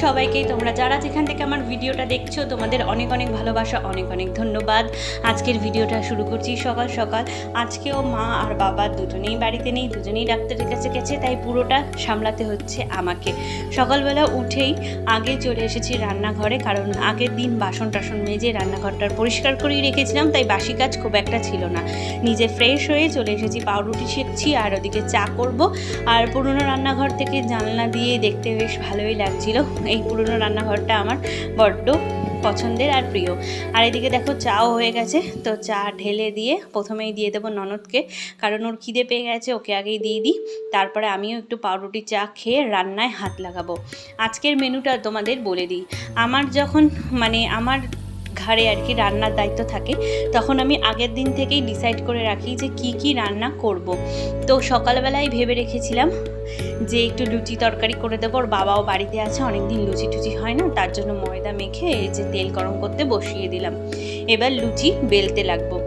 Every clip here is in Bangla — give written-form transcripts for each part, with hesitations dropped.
সবাইকেই, তোমরা যারা যেখান থেকে আমার ভিডিওটা দেখছো তোমাদের অনেক অনেক ভালোবাসা, অনেক অনেক ধন্যবাদ। আজকের ভিডিওটা শুরু করছি সকাল সকাল। আজকেও মা আর বাবা দুজনেই বাড়িতে নেই, দুজনেই ডাক্তারের কাছে গেছে, তাই পুরোটা সামলাতে হচ্ছে আমাকে। সকালবেলা উঠেই আগে চলে এসেছি রান্নাঘরে, কারণ আগের দিন বাসন টাসন মেজে রান্নাঘরটার পরিষ্কার করেই রেখেছিলাম, তাই বাসি কাজ খুব একটা ছিল না। নিজে ফ্রেশ হয়ে চলে এসেছি, পাউরুটি সেঁকছি আর ওদিকে চা করব। আর পুরনো রান্নাঘর থেকে জানলা দিয়ে দেখতে বেশ ভালোই লাগছিল। এই পুরনো রান্নাঘরটা আমার বড্ড পছন্দের আর প্রিয়। আর এদিকে দেখো চাও হয়ে গেছে, তো চা ঢেলে দিয়ে প্রথমেই দিয়ে দেবো ননদকে, কারণ ওর খিদে পেয়ে গেছে, ওকে আগেই দিয়ে দিই। তারপরে আমিও একটু পাউরুটি চা খেয়ে রান্নায় হাত লাগাবো। আজকের মেনুটা তোমাদের বলে দিই। আমার যখন আমার ঘরে আর কি রান্নার দায়িত্ব থাকে, তখন আমি আগের দিন থেকেই ডিসাইড করে রাখি যে কি কি রান্না করব। তো সকালবেলায় ভেবে রেখেছিলাম যে একটু লুচি তরকারি করে দেবো। ওর বাবাও বাড়িতে আছে, অনেকদিন লুচি টুচি হয় না, তার জন্য ময়দা মেখে যে তেল গরম করতে বসিয়ে দিলাম। এবার লুচি বেলতে লাগবো।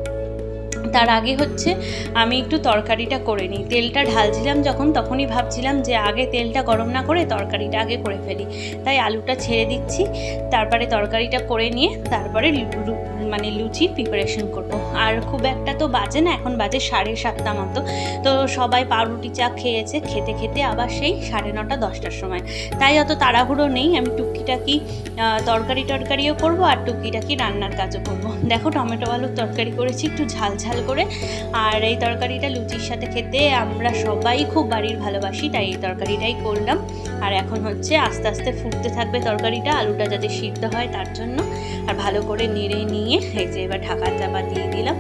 তার আগে হচ্ছে আমি একটু তরকারিটা করে নিই। তেলটা ঢালছিলাম যখন, তখনই ভাবছিলাম যে আগে তেলটা গরম না করে তরকারিটা আগে করে ফেলি, তাই আলুটা ছেড়ে দিচ্ছি। তারপরে তরকারিটা করে নিয়ে তারপরে লুচির প্রিপারেশন করব। আর খুব একটা তো বাজে না, এখন বাজে 7:30 মতো। তো সবাই পাউরুটি চা খেয়েছে, খেতে খেতে আবার সেই 9:30 10টার সময়, তাই অত তাড়াহুড়ো নেই। আমি টুকিটাকি তরকারিও করব আর টুকিটাকি রান্নার কাজও করব। দেখো টমেটো আলুর তরকারি করেছি একটু ঝাল ঝাল করে, আর এই তরকারিটা লুচির সাথে খেতে আমরা সবাই খুব বাড়ির ভালোবাসি, তাই এই তরকারিটাই করলাম। আর এখন হচ্ছে আস্তে আস্তে ফুটতে থাকবে তরকারিটা, আলুটা যাতে সিদ্ধ হয় তার জন্য। আর ভালো করে নেড়ে নিয়ে এই যে এবার ঢাকা চাপা দিয়ে দিলাম।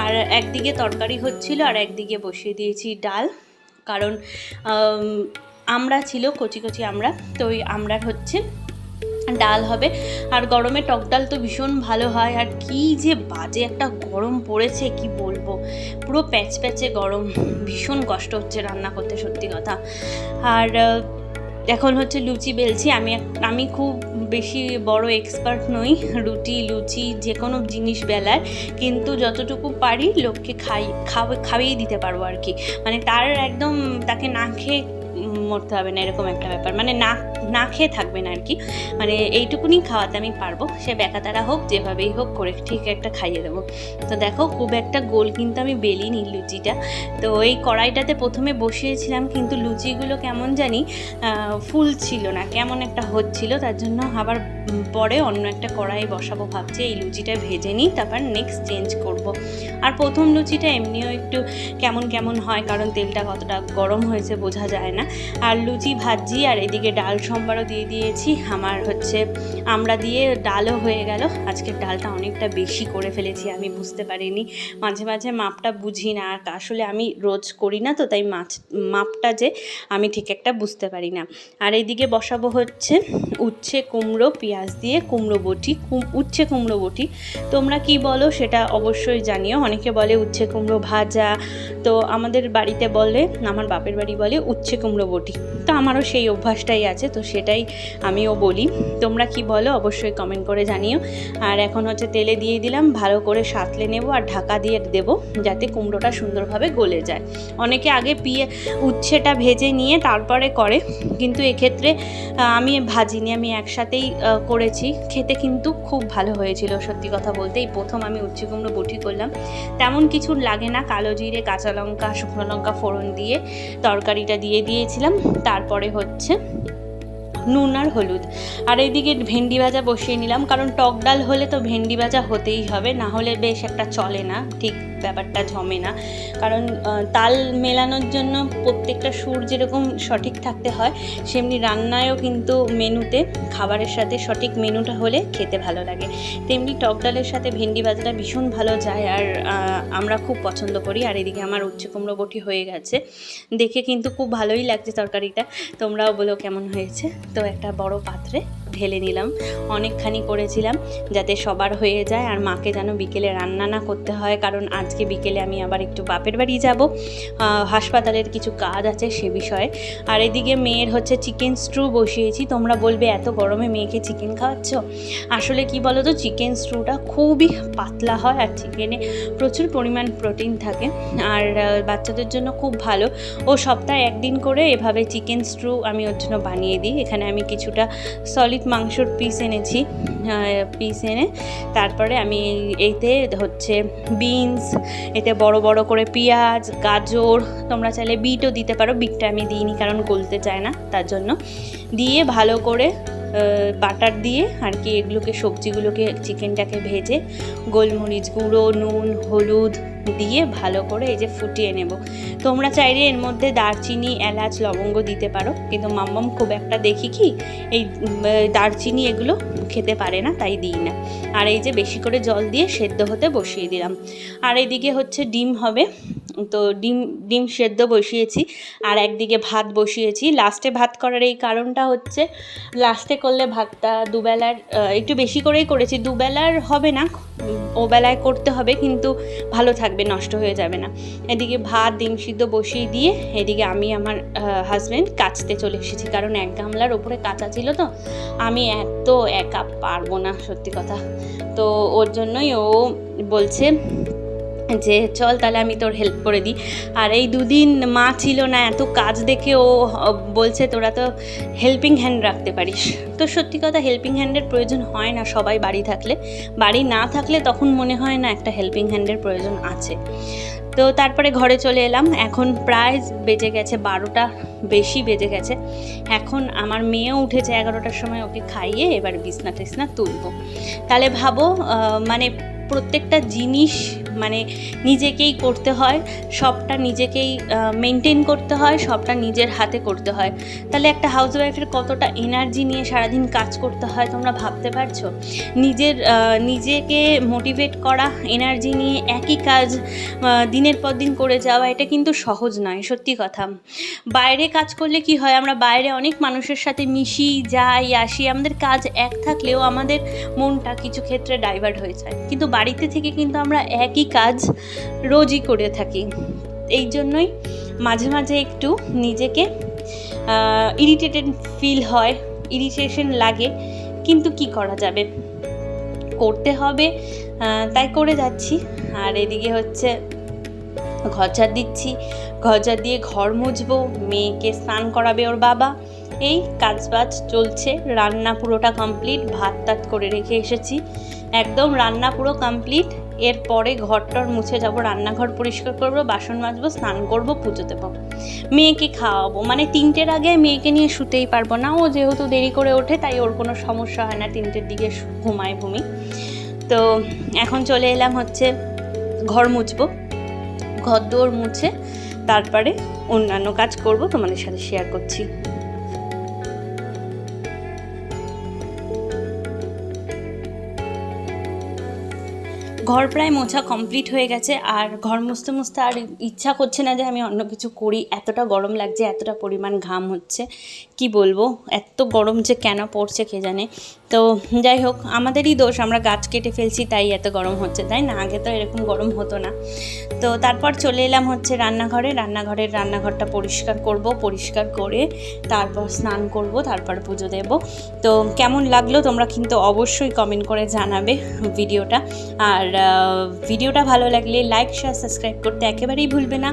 আর একদিকে তরকারি হচ্ছিল আর একদিকে বসিয়ে দিয়েছি ডাল, কারণ আমড়া ছিল, কচি কচি আমড়া, তো ওই আমড়ার হচ্ছে ডাল হবে। আর গরমে টক ডাল তো ভীষণ ভালো হয়। আর কি যে বাজে একটা গরম পড়েছে, কি বলবো, পুরো প্যাচপ্যাচে গরম, ভীষণ কষ্ট হচ্ছে রান্না করতে, সত্যি কথা। আর এখন হচ্ছে লুচি বেলছি। আমি খুব বেশি বড় এক্সপার্ট নই লুচি যে কোনো জিনিস বেলার, কিন্তু যতটুকু পারি লোককে খাইয়ে দিতে পারবো আর কি। তার একদম তাকে না খেয়ে মরতে হবে না, এরকম একটা ব্যাপার, না খেয়ে থাকবে না আর কি। এইটুকুনি খাওয়াতে আমি পারবো, সে বেকাতারা হোক, যেভাবেই হোক করে ঠিক একটা খাইয়ে দেবো। তো দেখো খুব একটা গোল কিন্তু আমি বেলিনি লুচিটা। তো এই কড়াইটাতে প্রথমে বসিয়েছিলাম, কিন্তু লুচিগুলো কেমন জানি ফুল ছিল না, কেমন একটা হচ্ছিল, তার জন্য আবার পরে অন্য একটা কড়াই বসাবো ভাবছি। এই লুচিটা ভেজে নিই, তারপর নেক্সট চেঞ্জ করব। আর প্রথম লুচিটা এমনিও একটু কেমন হয়, কারণ তেলটা কতটা গরম হয়েছে বোঝা যায় না। আর লুচি ভাজি, আর এদিকে ডাল সম্বারও দিয়ে দিয়েছি। আমার হচ্ছে আমড়া দিয়ে ডালও হয়ে গেল। আজকের ডালটা অনেকটা বেশি করে ফেলেছি, আমি বুঝতে পারিনি, মাঝে মাঝে মাপটা বুঝি না, আর আসলে আমি রোজ করি না, তো তাই মাপটা যে আমি ঠিক একটা বুঝতে পারি না। আর এইদিকে বসাবো হচ্ছে উচ্ছে কুমড়ো পেঁয়াজ দিয়ে উচ্ছে কুমড়ো বটি। তোমরা কি বলো সেটা অবশ্যই জানিও। অনেকে বলে উচ্ছে কুমড়ো ভাজা, তো আমাদের বাড়িতে বলে, আমার বাপের বাড়ি বলে উচ্ছে কুমড়ো বটি। তো আমারও সেই অভ্যাসটাই আছে, তো সেটাই আমিও বলি। তোমরা কি বলো অবশ্যই কমেন্ট করে জানিও। আর এখন হচ্ছে তেলে দিয়ে দিলাম, ভালো করে সাঁতলে নেব আর ঢাকা দিয়ে দেবো, যাতে কুমড়োটা সুন্দরভাবে গলে যায়। অনেকে আগে উচ্ছেটা ভেজে নিয়ে তারপরে করে, কিন্তু এক্ষেত্রে আমি ভাজিনি, আমি একসাথেই করেছি। খেতে কিন্তু খুব ভালো হয়েছিল, সত্যি কথা বলতে। এই প্রথম আমি উচ্ছে কুমড়ো বটি করলাম। তেমন কিছু লাগে না, কালো জিরে কাঁচা লঙ্কা শুকনো লঙ্কা ফোড়ন দিয়ে তরকারিটা দিয়ে দিয়েছিলাম। তারপরে হচ্ছে নুন আর হলুদ। আর এইদিকে ভেন্ডি ভাজা বসিয়ে নিলাম, কারণ টক ডাল হলে তো ভেন্ডি ভাজা হতেই হবে, না হলে বেশ একটা চলে না, ঠিক ব্যাপারটা জমে না। কারণ তাল মেলানোর জন্য প্রত্যেকটা সুর যেরকম সঠিক থাকতে হয়, সেমনি রান্নায়ও কিন্তু মেনুতে খাবারের সাথে সঠিক মেনুটা হলে খেতে ভালো লাগে। তেমনি টক ডালের সাথে ভেন্ডি ভাজাটা ভীষণ ভালো যায়, আর আমরা খুব পছন্দ করি। আর এদিকে আমার উচ্ছে কুমড়ো বটি হয়ে গেছে, দেখে কিন্তু খুব ভালোই লাগছে তরকারিটা। তোমরাও বলো কেমন হয়েছে। তো একটা বড় পাত্রে ঢেলে নিলাম, অনেকখানি করেছিলাম যাতে সবার হয়ে যায়, আর মাকে যেন বিকেলে রান্না না করতে হয়, কারণ আজকে বিকেলে আমি আবার একটু বাপের বাড়ি যাব, হাসপাতালের কিছু কাজ আছে সে বিষয়ে। আর এদিকে মেয়ের হচ্ছে চিকেন স্ট্রু বসিয়েছি। তোমরা বলবে এত গরমে মেয়েকে চিকেন খাওয়াচ্ছ, আসলে কি বলো তো, চিকেন স্ট্রুটা খুবই পাতলা হয় আর চিকেনে প্রচুর পরিমাণ প্রোটিন থাকে, আর বাচ্চাদের জন্য খুব ভালো। ও সপ্তাহে একদিন করে এভাবে চিকেন স্ট্রু আমি ওর জন্য বানিয়ে দিই। এখানে আমি কিছুটা সলিড মাংসর পিস এনেছি, পিস এনে তারপরে আমি এতে হচ্ছে বিনস, এতে বড় বড় করে পেঁয়াজ, গাজর, তোমরা চাইলে বিটও দিতে পারো, বিটটা আমি দিইনি কারণ গলতে চায় না, তার জন্য দিয়ে ভালো করে বাটার দিয়ে আর কি এগুলোকে, সবজিগুলোকে, চিকেনটাকে ভেজে গোলমরিচ গুঁড়ো, নুন, হলুদ দিয়ে ভালো করে এই যে ফুটিয়ে নেব। তোমরা চাইলে এর মধ্যে দারচিনি, এলাচ, লবঙ্গ দিতে পারো, কিন্তু মাম্মাম খুব একটা দেখি কি এই দারচিনি এগুলো খেতে পারে না, তাই দিই না। আর এই যে বেশি করে জল দিয়ে সেদ্ধ হতে বসিয়ে দিলাম। আর এদিকে হচ্ছে ডিম হবে, তো ডিম সেদ্ধ বসিয়েছি, আর একদিকে ভাত বসিয়েছি। লাস্টে ভাত করার এই কারণটা হচ্ছে, লাস্টে করলে ভাতটা দুবেলার, একটু বেশি করেই করেছি, দুবেলার হবে না, ওবেলায় করতে হবে, কিন্তু ভালো থাকবে, নষ্ট হয়ে যাবে না। এদিকে ভাত, ডিম সিদ্ধ বসিয়ে দিয়ে এদিকে আমি আমার হাজব্যান্ড কাচতে চলে এসেছি, কারণ এক গামলার ওপরে কাঁচা ছিল, তো আমি এত একা পারবো না সত্যি কথা, তো ওর জন্যই ও বলছে যে চল তাহলে আমি তোর হেল্প করে দিই। আর এই দুদিন মা ছিল না, এত কাজ দেখে ও বলছে তোরা তো হেল্পিং হ্যান্ড রাখতে পারিস। তো সত্যি কথা, হেল্পিং হ্যান্ডের প্রয়োজন হয় না সবাই বাড়ি থাকলে, বাড়ি না থাকলে তখন মনে হয় না একটা হেল্পিং হ্যান্ডের প্রয়োজন আছে। তো তারপরে ঘরে চলে এলাম, এখন প্রায় বেজে গেছে 12টা বেশি বেজে গেছে। এখন আমার মেয়েও উঠেছে 11টার সময়, ওকে খাইয়ে এবার বিছনা টিছনা তুলবো। তাহলে ভাবো, মানে প্রত্যেকটা জিনিস মানে নিজেকেই করতে হয়, সবটা নিজেকেই মেনটেন করতে হয়, সবটা নিজের হাতে করতে হয়। তাহলে একটা হাউসওয়াইফের কতটা এনার্জি নিয়ে সারাদিন কাজ করতে হয় তোমরা ভাবতে পারছো? নিজেকে মোটিভেট করা, এনার্জি নিয়ে একই কাজ দিনের পর দিন করে যাওয়া, এটা কিন্তু সহজ নয় সত্যি কথা। বাইরে কাজ করলে কি হয়, আমরা বাইরে অনেক মানুষের সাথে মিশি, যাই আসি, আমাদের কাজ এক থাকলেও আমাদের মনটা কিছু ক্ষেত্রে ডাইভার্ট হয়ে যায়, কিন্তু বাড়িতে থেকে কিন্তু আমরা একই কাজ রোজই করে থাকি। এই জন্যই মাঝে মাঝে একটু নিজেকে ইরিটেটেড ফিল হয়, ইরিটেশন লাগে, কিন্তু কি করা যাবে, করতে হবে, তাই করে যাচ্ছি। আর এদিকে হচ্ছে ঘর ঝাড় দিচ্ছি, ঘর ঝাড় দিয়ে ঘর মুছবো, মেয়েকে স্নান করাবে ওর বাবা, এই কাজবাজ চলছে। রান্না পুরোটা কমপ্লিট, ভাত টাত করে রেখে এসেছি, একদম রান্না পুরো কমপ্লিট। এরপরে ঘরটর মুছে যাব, রান্নাঘর পরিষ্কার করব, বাসন মাজবো, স্নান করব, পুজো দেবো, মেয়েকে খাওয়াবো। মানে 3টের আগে মেয়েকে নিয়ে শুতেই পারবো না, ও যেহেতু দেরি করে ওঠে তাই ওর কোনো সমস্যা হয় না, 3টের দিকে ঘুমায় ভূমি। তো এখন চলে এলাম হচ্ছে ঘর মুছবো, ঘর দোর মুছে তারপরে অন্যান্য কাজ করব, তোমাদের সাথে শেয়ার করছি। ঘর প্রায় মোছা কমপ্লিট হয়ে গেছে, আর ঘর মুছতে মুছতে আর ইচ্ছা করছে না যে আমি অন্য কিছু করি, এতটা গরম লাগছে, এতটা পরিমাণ ঘাম হচ্ছে, কি বলবো, এত গরম যে কেন পড়ছে কে জানে। তো যাই হোক, আমাদেরই দোষ, আমরা গাছ কেটে ফেলছি তাই এত গরম হচ্ছে, তাই না? আগে তো এরকম গরম হতো না। তো তারপর চলে এলাম হচ্ছে রান্নাঘরটা পরিষ্কার করব, পরিষ্কার করে তারপর স্নান করব, তারপর পুজো দেব। তো কেমন লাগলো তোমরা কিন্তু অবশ্যই কমেন্ট করে জানাবে ভিডিওটা। আর ভিডিওটা ভালো লাগলে লাইক, শেয়ার, সাবস্ক্রাইব করতে একেবারেই ভুলবে না।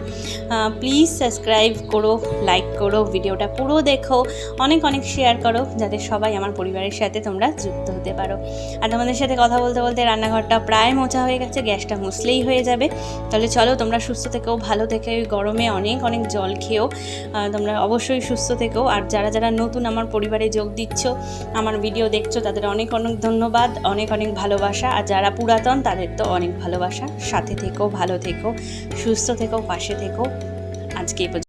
প্লিজ সাবস্ক্রাইব করো, লাইক করো, ভিডিওটা পুরো দেখো, অনেক অনেক শেয়ার করো, যাতে সবাই আমার পরিবারের সাথে তোমরা যুক্ত হতে পারো। আর তোমাদের সাথে কথা বলতে বলতে রান্নাঘরটা প্রায় মোছা হয়ে গেছে, গ্যাসটা মুছলেই হয়ে যাবে। তাহলে চলো, তোমরা সুস্থ থেকো, ভালো থেকো, এই গরমে অনেক অনেক জল খেও, তোমরা অবশ্যই সুস্থ থেকো। আর যারা যারা নতুন আমার পরিবারে যোগ দিচ্ছ, আমার ভিডিও দেখছো, তাদের অনেক অনেক ধন্যবাদ, অনেক অনেক ভালোবাসা। আর যারা পুরাতন তাদের তো অনেক ভালোবাসা। সাথে থেকো, ভালো থেকো, সুস্থ থেকো, পাশে থেকো। আজকে